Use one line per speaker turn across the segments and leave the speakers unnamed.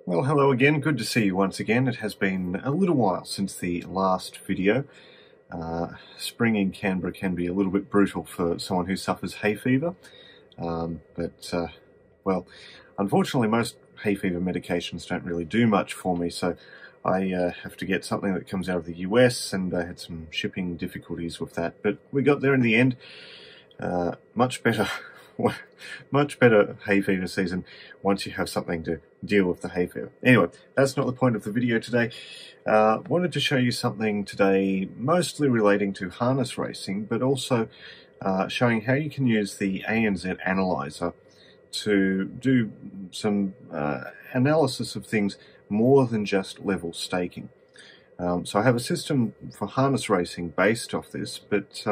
Well, hello again. Good to see you once again. It has been a little while since the last video. Spring in Canberra can be a little bit brutal for someone who suffers hay fever. Well, unfortunately, most hay fever medications don't really do much for me, so I have to get something that comes out of the US, and I had some shipping difficulties with that. But we got there in the end. Much better. Much better hay fever season once you have something to deal with the hay fever. Anyway, that's not the point of the video today. Wanted to show you something today mostly relating to harness racing, but also showing how you can use the ANZ Analyser to do some analysis of things more than just level staking. So I have a system for harness racing based off this, but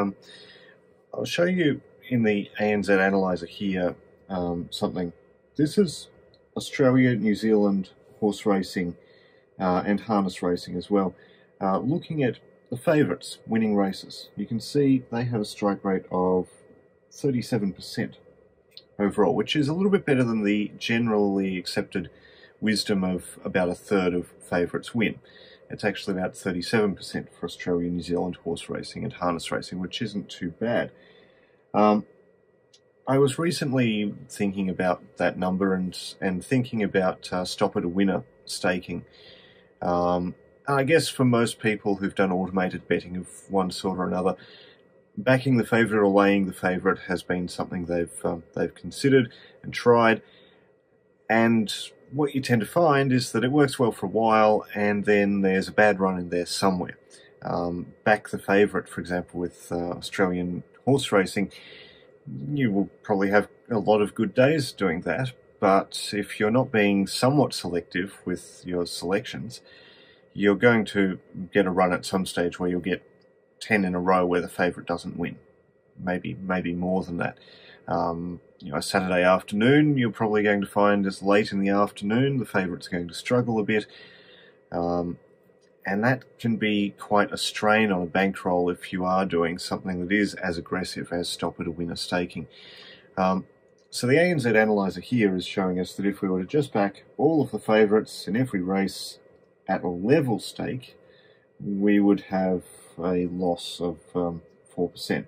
I'll show you in the ANZ Analyser here something. This is Australia, New Zealand horse racing and harness racing as well. Looking at the favourites winning races, you can see they have a strike rate of 37% overall, which is a little bit better than the generally accepted wisdom of about a third of favourites win. It's actually about 37% for Australia, New Zealand horse racing and harness racing, which isn't too bad. I was recently thinking about that number and thinking about stop at a winner staking. I guess for most people who've done automated betting of one sort or another, backing the favourite or laying the favourite has been something they've considered and tried. And what you tend to find is that it works well for a while, and then there's a bad run in there somewhere. Back the favourite, for example, with Australian horse racing, you will probably have a lot of good days doing that, but if you're not being somewhat selective with your selections, you're going to get a run at some stage where you'll get 10 in a row where the favourite doesn't win. Maybe more than that. A Saturday afternoon, you're probably going to find as late in the afternoon the favourite's going to struggle a bit. And that can be quite a strain on a bankroll if you are doing something that is as aggressive as stop at a winner staking. So the ANZ Analyser here is showing us that if we were to just back all of the favourites in every race at a level stake, we would have a loss of 4%.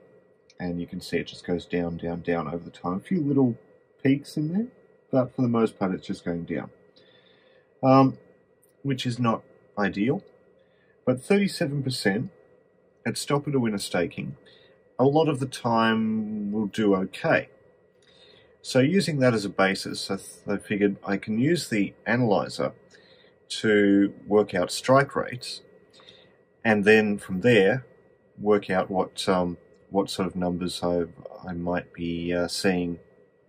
And you can see it just goes down, down, down over the time. A few little peaks in there, but for the most part it's just going down, which is not ideal. But 37% at stop at a winner staking, a lot of the time will do okay. So using that as a basis, I figured I can use the analyzer to work out strike rates, and then from there work out what sort of numbers I might be seeing.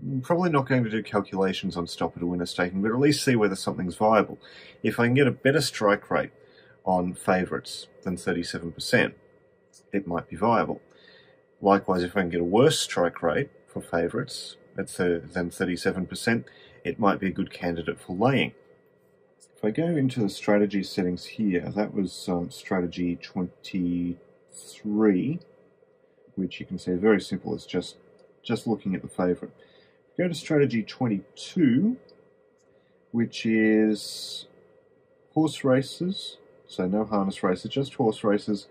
I'm probably not going to do calculations on stop at a winner staking, but at least see whether something's viable. If I can get a better strike rate on favourites than 37%, it might be viable. Likewise, if I can get a worse strike rate for favourites than 37%, it might be a good candidate for laying. If I go into the strategy settings here, that was strategy 23, which you can see is very simple. It's just looking at the favourite. Go to strategy 22, which is horse races. So no harness races, just horse races.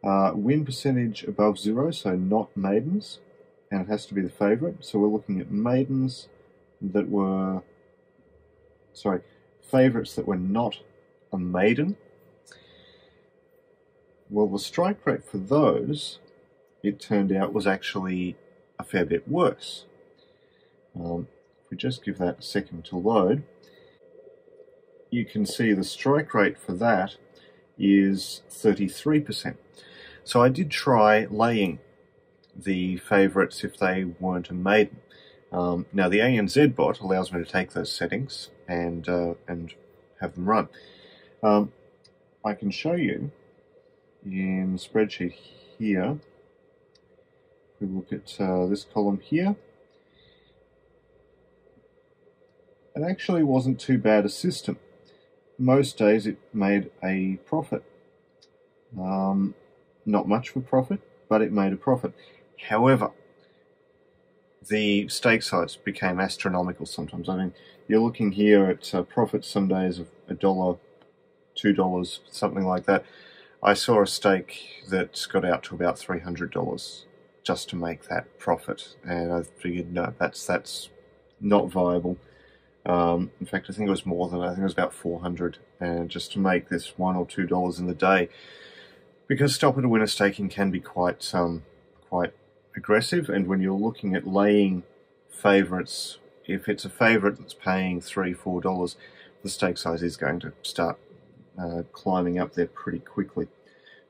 Win percentage above 0, so not maidens, and it has to be the favourite. So we're looking at maidens that were, favourites that were not a maiden. Well, the strike rate for those, it turned out, was actually a fair bit worse. If we just give that a second to load, you can see the strike rate for that is 33%. So I did try laying the favourites if they weren't a maiden. Now the ANZ bot allows me to take those settings and have them run. I can show you in the spreadsheet here. If we look at this column here, it actually wasn't too bad a system. Most days it made a profit. Not much of a profit, but it made a profit. However, the stake size became astronomical sometimes. I mean, you're looking here at profits some days of $1, $2, something like that. I saw a stake that got out to about $300 just to make that profit, and I figured, no, that's not viable. In fact, I think it was more than that. I think it was about 400, and just to make this $1 or $2 in the day, because stop-it-a-winner staking can be quite aggressive. And when you're looking at laying favorites, if it's a favorite that's paying $3, $4, the stake size is going to start climbing up there pretty quickly.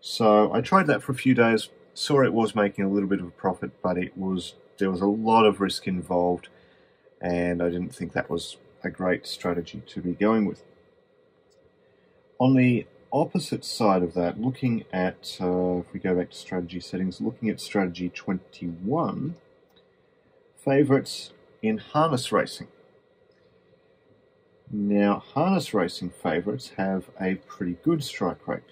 So I tried that for a few days, saw it was making a little bit of a profit, but there was a lot of risk involved, and I didn't think that was a great strategy to be going with. On the opposite side of that, looking at, if we go back to strategy settings, looking at strategy 21, favorites in harness racing. Now, harness racing favorites have a pretty good strike rate.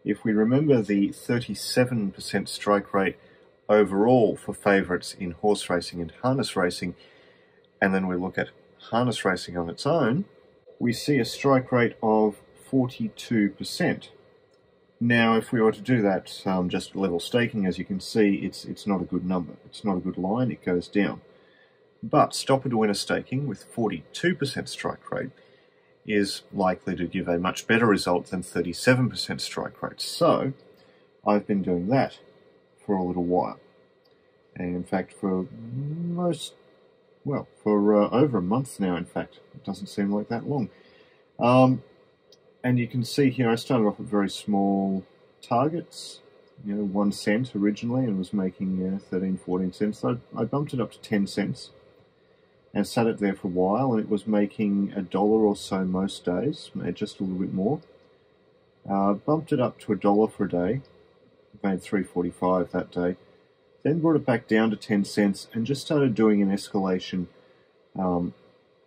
If we remember the 37% strike rate overall for favorites in horse racing and harness racing, and then we look at harness racing on its own, we see a strike rate of 42%. Now, if we were to do that just level staking, as you can see, it's not a good number. It's not a good line, it goes down. But stop-it-a-winner staking with 42% strike rate is likely to give a much better result than 37% strike rate. So I've been doing that for a little while. And in fact, for over a month now, in fact. It doesn't seem like that long. And you can see here, I started off with very small targets, 1 cent originally, and was making 13, 14 cents. So I bumped it up to 10 cents and sat it there for a while, and it was making $1 or so most days, just a little bit more. Bumped it up to $1 for a day, made $3.45 that day. Then brought it back down to 10 cents and just started doing an escalation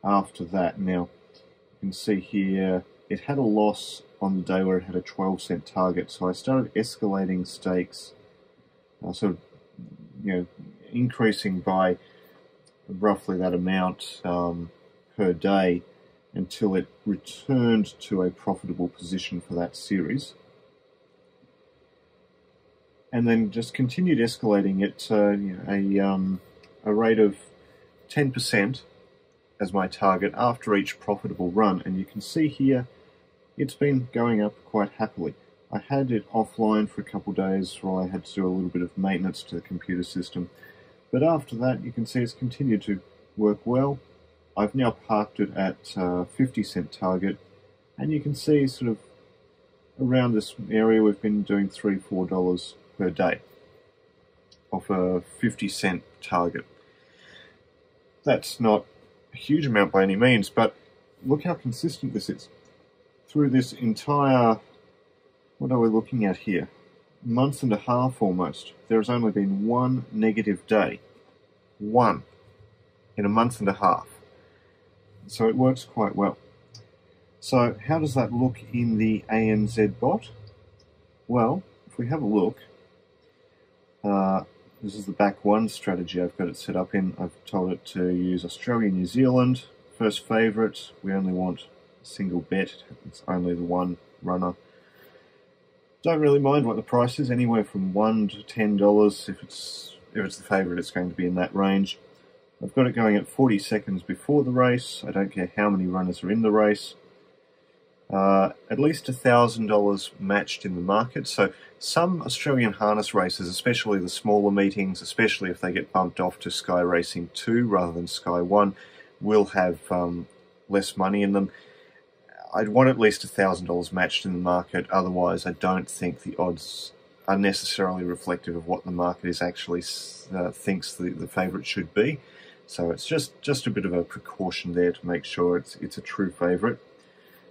after that. Now, you can see here, it had a loss on the day where it had a 12-cent target, so I started escalating stakes, increasing by roughly that amount per day until it returned to a profitable position for that series. And then just continued escalating it a rate of 10% as my target after each profitable run. And you can see here, it's been going up quite happily. I had it offline for a couple of days while I had to do a little bit of maintenance to the computer system. But after that, you can see it's continued to work well. I've now parked it at 50-cent target, and you can see sort of around this area we've been doing $3, $4 per day off a 50-cent target. That's not a huge amount by any means, but look how consistent this is. Through this entire, what are we looking at here? Month and a half almost. There has only been one negative day. One in a month and a half. So it works quite well. So how does that look in the ANZ bot? Well, if we have a look, this is the back one strategy I've got it set up in. I've told it to use Australia, New Zealand, first favourite. We only want a single bet. It's only the one runner. Don't really mind what the price is, anywhere from $1 to $10. If it's the favourite, it's going to be in that range. I've got it going at 40 seconds before the race. I don't care how many runners are in the race. At least $1,000 matched in the market. So some Australian harness races, especially the smaller meetings, especially if they get bumped off to Sky Racing 2 rather than Sky 1, will have less money in them. I'd want at least $1,000 matched in the market. Otherwise, I don't think the odds are necessarily reflective of what the market is actually thinks the favourite should be. So it's just a bit of a precaution there to make sure it's a true favourite.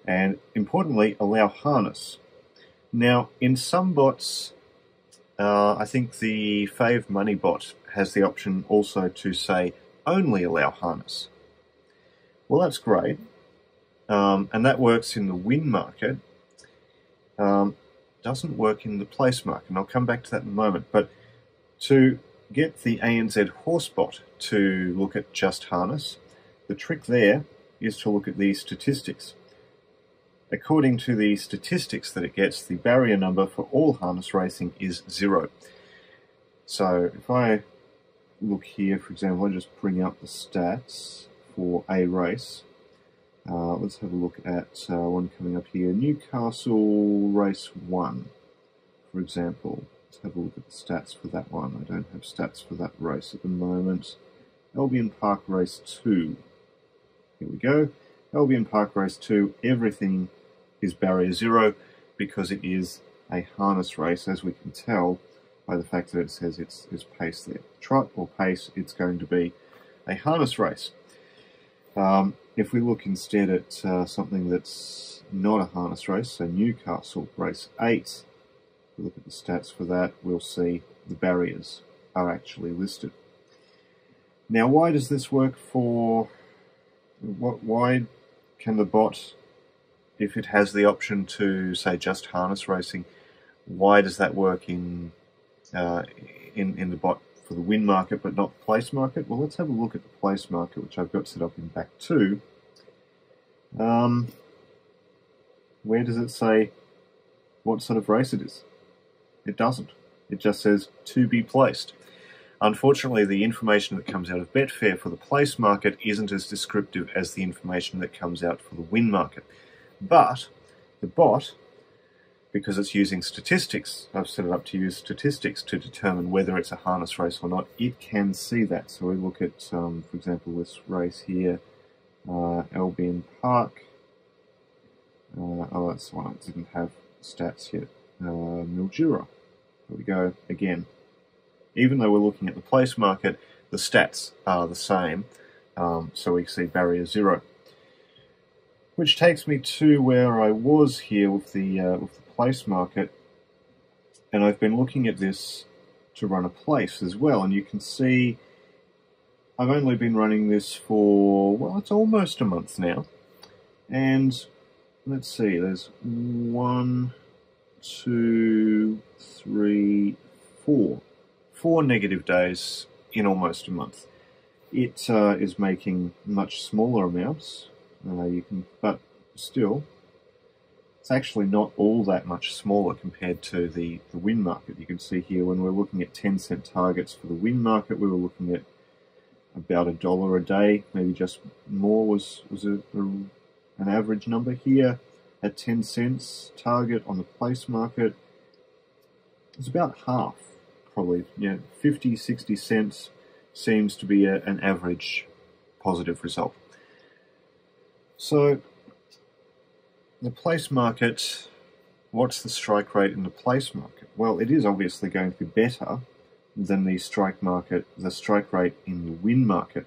And importantly, allow harness. Now, in some bots, I think the Fave Money bot has the option also to say only allow harness. Well, that's great. And that works in the win market. Doesn't work in the place market, and I'll come back to that in a moment. But to get the ANZ horse bot to look at just harness, the trick there is to look at the statistics. According to the statistics that it gets, the barrier number for all harness racing is 0. So if I look here, for example, I just bring up the stats for a race. Let's have a look at one coming up here, Newcastle race 1, for example. Let's have a look at the stats for that one. I don't have stats for that race at the moment. Albion Park race 2. Here we go. Albion Park race 2, everything is barrier 0 because it is a harness race, as we can tell by the fact that it says it's pace there. Trot or pace, it's going to be a harness race. If we look instead at something that's not a harness race, so Newcastle race 8, if we look at the stats for that, we'll see the barriers are actually listed. Now, why does this work for... Why can the bot, if it has the option to, say, just harness racing, why does that work in the bot for the win market but not the place market? Well, let's have a look at the place market, which I've got set up in back 2. Where does it say what sort of race it is? It doesn't. It just says to be placed. Unfortunately, the information that comes out of Betfair for the place market isn't as descriptive as the information that comes out for the win market. But the bot, because it's using statistics, I've set it up to use statistics to determine whether it's a harness race or not, it can see that. So we look at, for example, this race here, Albion Park. Oh, that's the one I didn't have stats yet. Mildura. There we go, again. Even though we're looking at the place market, the stats are the same, so we see barrier 0. Which takes me to where I was here with the place market, and I've been looking at this to run a place as well, and you can see I've only been running this for, well, it's almost a month now, and let's see, there's 1, 2, 3, 4. 4 negative days in almost a month. It is making much smaller amounts, but still, it's actually not all that much smaller compared to the win market. You can see here when we're looking at 10-cent targets for the win market, we were looking at about $1 a day, maybe just more was an average number here. At 10 cents target on the place market, it's about half. Probably, 50, 60 cents seems to be an average positive result. So, the place market, what's the strike rate in the place market? Well, it is obviously going to be better than the strike rate in the win market.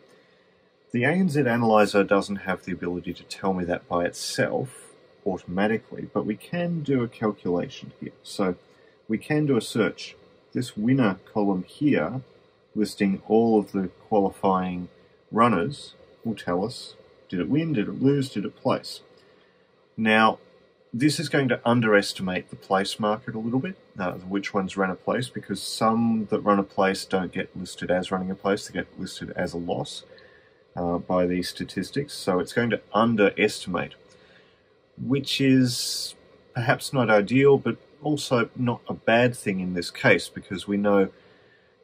The ANZ Analyser doesn't have the ability to tell me that by itself automatically, but we can do a calculation here. So, we can do a search. This winner column here, listing all of the qualifying runners, will tell us, did it win, did it lose, did it place? Now, this is going to underestimate the place market a little bit, which ones ran a place, because some that run a place don't get listed as running a place, they get listed as a loss by these statistics, so it's going to underestimate, which is perhaps not ideal, but also not a bad thing in this case, because we know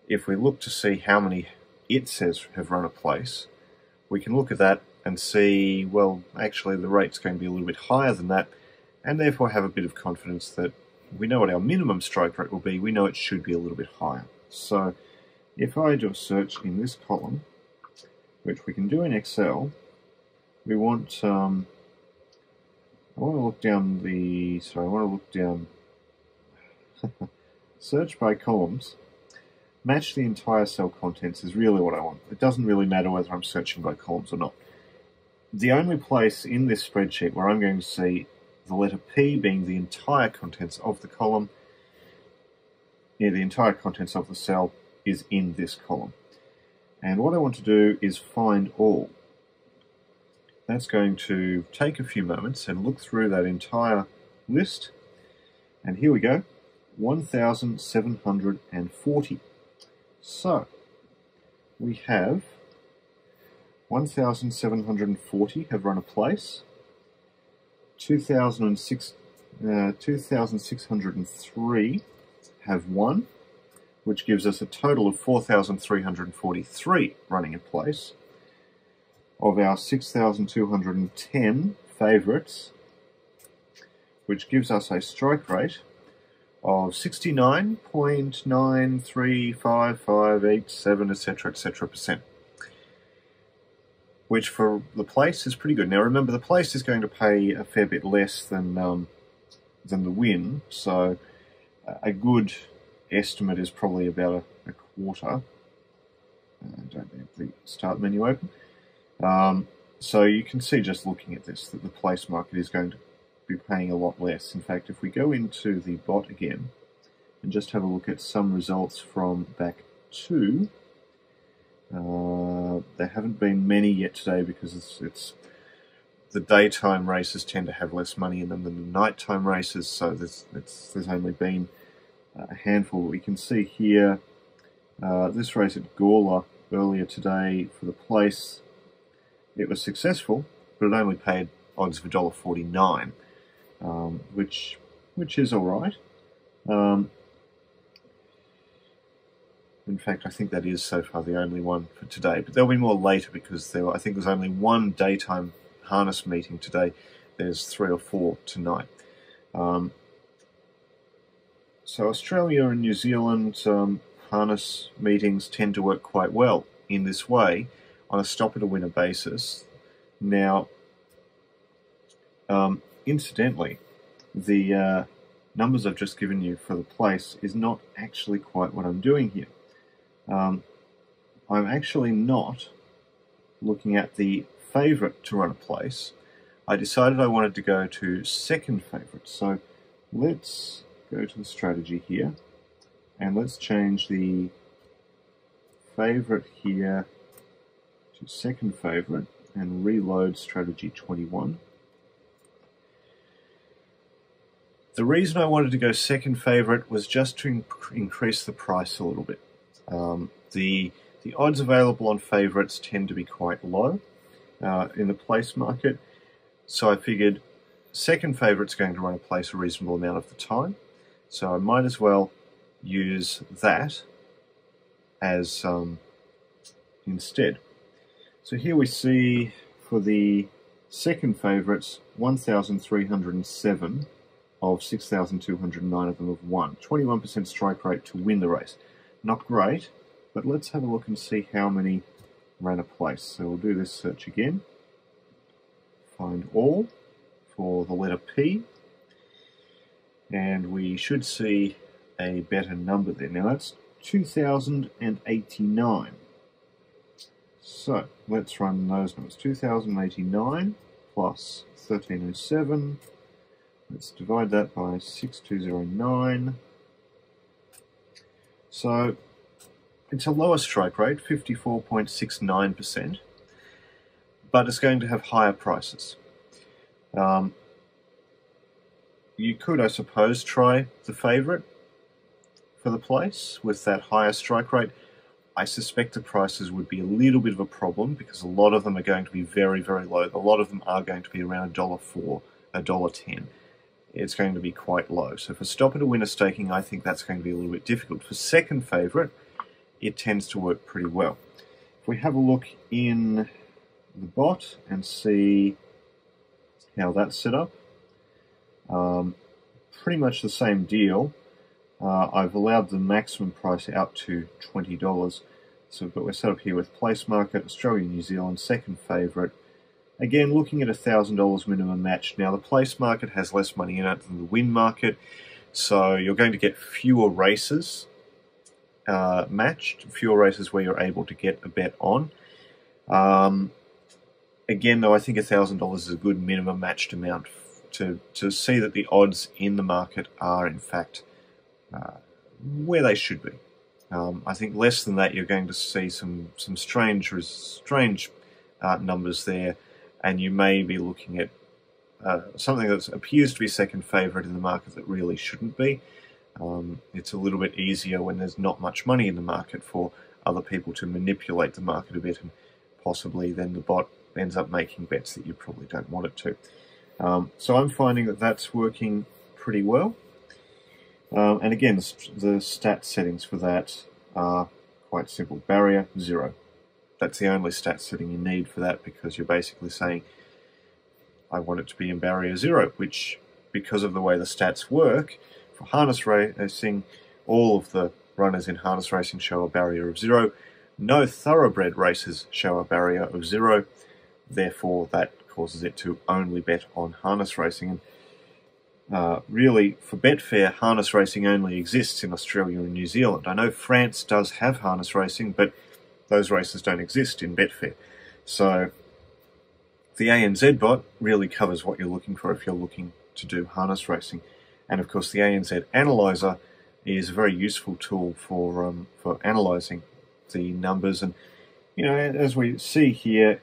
if we look to see how many it says have run a place, we can look at that and see, well, actually the rate's going to be a little bit higher than that, and therefore have a bit of confidence that we know what our minimum strike rate will be, we know it should be a little bit higher. So if I do a search in this column, which we can do in Excel, we want, I want to look down search by columns, match the entire cell contents is really what I want. It doesn't really matter whether I'm searching by columns or not. The only place in this spreadsheet where I'm going to see the letter P being the entire contents of the column, the entire contents of the cell is in this column. And what I want to do is find all. That's going to take a few moments and look through that entire list. And here we go, 1,740. So, we have 1,740 have run a place. 2,603 have won, which gives us a total of 4,343 running in place. Of our 6,210 favourites, which gives us a strike rate of 69.935587, etc., etc%, which for the place is pretty good. Now remember, the place is going to pay a fair bit less than the win, so a good estimate is probably about a quarter. Don't have the start menu open. So you can see just looking at this that the place market is going to be paying a lot less. In fact, if we go into the bot again and just have a look at some results from back 2, there haven't been many yet today because it's the daytime races tend to have less money in them than the nighttime races, so there's only been a handful. We can see here this race at Gawler earlier today for the place. It was successful, but it only paid odds of $1.49, which is all right. In fact, I think that is so far the only one for today, but there'll be more later because I think there's only one daytime harness meeting today. There's 3 or 4 tonight. So Australia and New Zealand harness meetings tend to work quite well in this way on a stop-at-a-winner basis. Now, incidentally, the numbers I've just given you for the place is not actually quite what I'm doing here. I'm actually not looking at the favourite to run a place. I decided I wanted to go to second favourite. So let's go to the strategy here and let's change the favourite here to second favourite and reload strategy 21. The reason I wanted to go second favourite was just to increase the price a little bit. The odds available on favourites tend to be quite low in the place market, so I figured second favourite's going to run a place a reasonable amount of the time, so I might as well use that as instead. So here we see for the second favourites, 1,307 of 6,209 of them have won. 21% strike rate to win the race. Not great, but let's have a look and see how many ran a place. So we'll do this search again. Find all for the letter P. And we should see a better number there. Now that's 2,089. So let's run those numbers. 2,089 plus 1,307. Let's divide that by 6,209. So it's a lower strike rate, 54.69%, but it's going to have higher prices. You could, I suppose, try the favourite for the place with that higher strike rate. I suspect the prices would be a little bit of a problem because a lot of them are going to be very, very low. A lot of them are going to be around $1.04, $1.10. It's going to be quite low. So for stop-at-a-winner staking, I think that's going to be a little bit difficult. For second favourite, it tends to work pretty well. If we have a look in the bot and see how that's set up, pretty much the same deal. I've allowed the maximum price out to $20. So we're set up here with place market, Australia, New Zealand, second favourite. Again, looking at $1,000 minimum match. Now, the place market has less money in it than the win market, so you're going to get fewer races matched, fewer races where you're able to get a bet on. Again, though, I think $1,000 is a good minimum matched amount to see that the odds in the market are, in fact, where they should be. I think less than that, you're going to see some strange numbers there, and you may be looking at something that appears to be second favourite in the market that really shouldn't be. It's a little bit easier when there's not much money in the market for other people to manipulate the market a bit and possibly then the bot ends up making bets that you probably don't want it to. So I'm finding that that's working pretty well. And again, the stat settings for that are quite simple. Barrier 0. That's the only stat setting you need for that, because you're basically saying, I want it to be in barrier 0, which, because of the way the stats work, for harness racing, all of the runners in harness racing show a barrier of 0. No thoroughbred races show a barrier of 0. Therefore, that causes it to only bet on harness racing. And really, for Betfair, harness racing only exists in Australia and New Zealand. I know France does have harness racing, but those races don't exist in Betfair. So the ANZ bot really covers what you're looking for if you're looking to do harness racing. And of course, the ANZ Analyser is a very useful tool for analysing the numbers. And as we see here,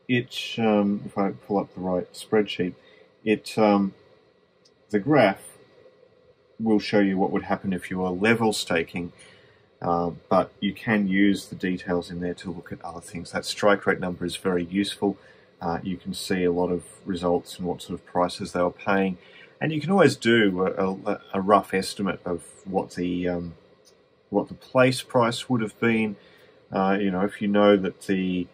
it if I pull up the right spreadsheet, the graph will show you what would happen if you were level staking. But you can use the details in there to look at other things. That strike rate number is very useful. You can see a lot of results and what sort of prices they were paying, and you can always do a rough estimate of what the place price would have been. If you know that the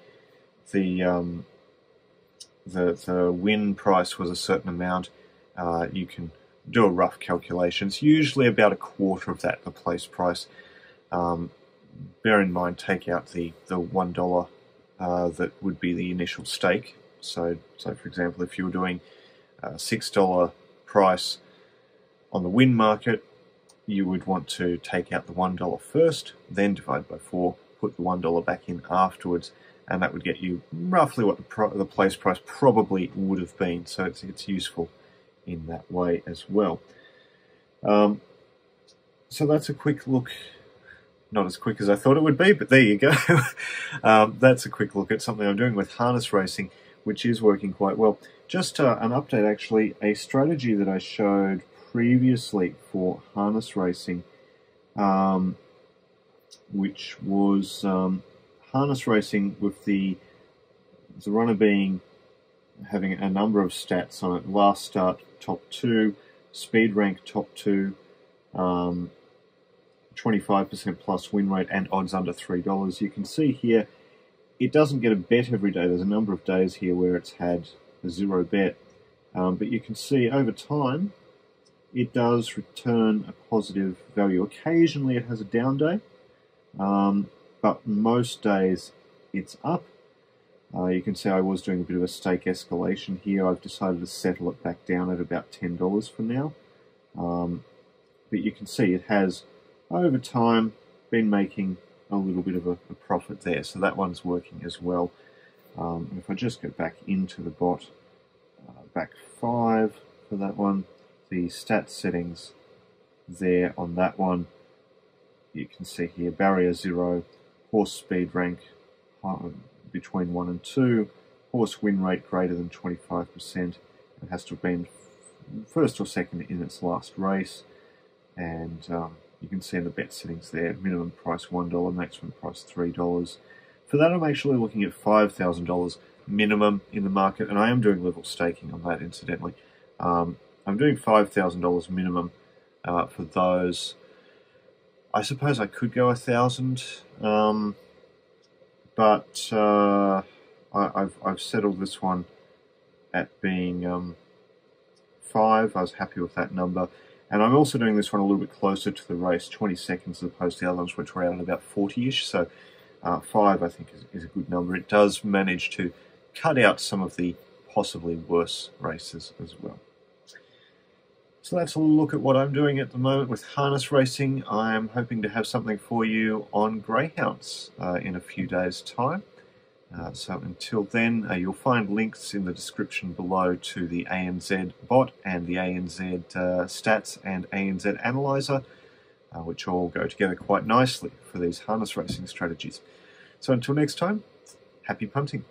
win price was a certain amount, you can do a rough calculation. It's usually about a quarter of that, the place price. Bear in mind, take out the $1 that would be the initial stake. So for example, if you were doing a $6 price on the win market, you would want to take out the $1 first, then divide by 4, put the $1 back in afterwards, and that would get you roughly what the place price probably would have been. So it's useful in that way as well. So that's a quick look. Not as quick as I thought it would be, but there you go. That's a quick look at something I'm doing with harness racing, which is working quite well. Just an update, actually, a strategy that I showed previously for harness racing, which was harness racing with the runner having a number of stats on it. Last start, top 2, speed rank, top 2, 25% plus win rate, and odds under $3. You can see here, it doesn't get a bet every day. There's a number of days here where it's had a 0 bet. But you can see over time, it does return a positive value. Occasionally it has a down day, but most days it's up. You can see I was doing a bit of a stake escalation here. I've decided to settle it back down at about $10 for now. But you can see it has, over time, been making a little bit of a profit there. So that one's working as well. And if I just go back into the bot, back 5 for that one, the stat settings there on that one, you can see here, barrier 0, horse speed rank between 1 and 2, horse win rate greater than 25%. It has to have been first or second in its last race. And you can see in the bet settings there, minimum price $1, maximum price $3. For that, I'm actually looking at $5,000 minimum in the market, and I am doing level staking on that, incidentally. I'm doing $5,000 minimum for those. I suppose I could go 1,000, but I've settled this one at being 5. I was happy with that number. And I'm also doing this one a little bit closer to the race, 20 seconds as opposed to the other ones, which were out at about 40-ish. So 5, I think, is a good number. It does manage to cut out some of the possibly worse races as well. So that's a look at what I'm doing at the moment with harness racing. I'm hoping to have something for you on greyhounds in a few days' time. So until then, you'll find links in the description below to the ANZ bot and the ANZ stats and ANZ Analyser, which all go together quite nicely for these harness racing strategies. So until next time, happy punting.